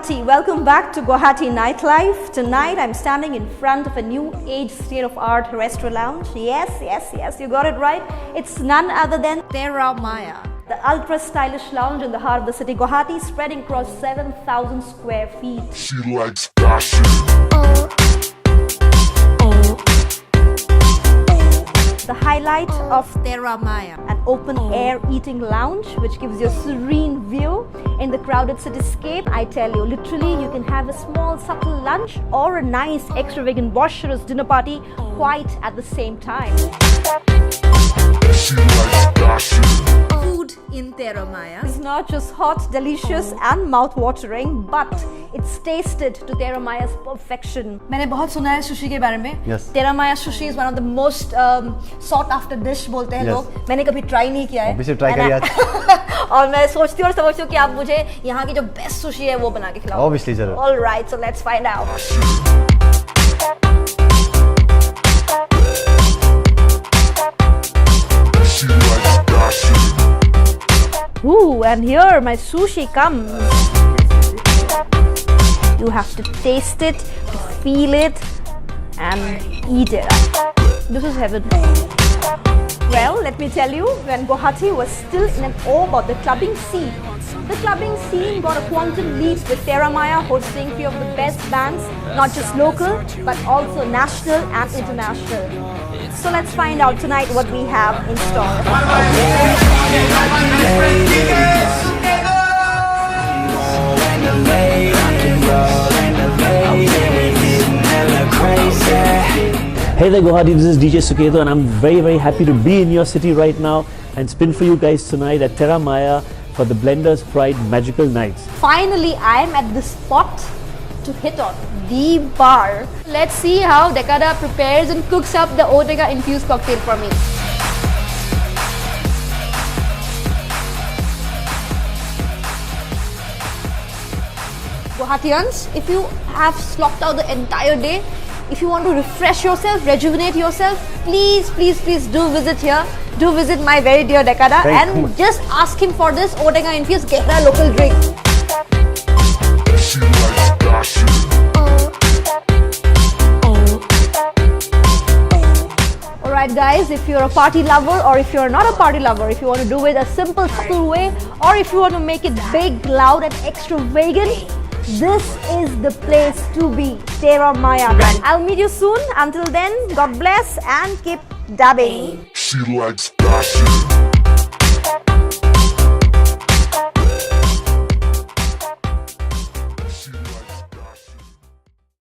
Guwahati, welcome back to Guwahati Nightlife. Tonight I'm standing in front of a new age state-of-art restaurant lounge. Yes, you got it right. It's none other than Terra, the ultra-stylish lounge in the heart of the city, Guwahati, spreading across 7,000 square feet. She likes fashion. The highlight of Terra, an open-air eating lounge which gives you a serene view in the crowded cityscape. I tell you, literally, you can have a small, subtle lunch or a nice, extravagant, boisterous dinner party quite at the same time. She likes fashion. Food in Terra is not just hot, delicious and mouth-watering, but it's tasted to Terra perfection. मैंने बहुत सुना है sushi के बारे में. Yes. Terra sushi is one of the most sought after dish बोलते हैं लोग. मैंने कभी try नहीं किया है. Obviously try करिए आज. और मैं सोचती हूँ और समझती हूँ कि आप मुझे यहाँ की जो best sushi है वो बना के खिलाओ. Obviously जरूर. All right, so let's find out. She likes fashion. Ooh, and here my sushi comes. You have to taste it, to feel it, and eat it. This is heaven. Well, let me tell you, when Guwahati was still in an orb of the clubbing scene, the clubbing scene got a quantum leap with Terra hosting few of the best bands, not just local, but also national and international. So let's find out tonight what we have in store. Hey there Guwahati, this is DJ Suketo and I'm very happy to be in your city right now and spin for you guys tonight at Terra for the Blenders Pride Magical Nights. Finally, I am at the spot to hit on the bar. Let's see how Dekada prepares and cooks up the Ortega infused cocktail for me. Guwahatians, if you have slogged out the entire day, if you want to refresh yourself, rejuvenate yourself, please do visit here. Do visit my very dear Dekada and just ask him for this Ortega infused Gehra local drink. She likes fashion. Alright guys, if you're a party lover or if you're not a party lover, if you want to do it a simple, subtle way, or if you want to make it big, loud and extravagant, this is the place to be, Terra. I'll meet you soon. Until then, God bless and keep dabbing. She likes fashion.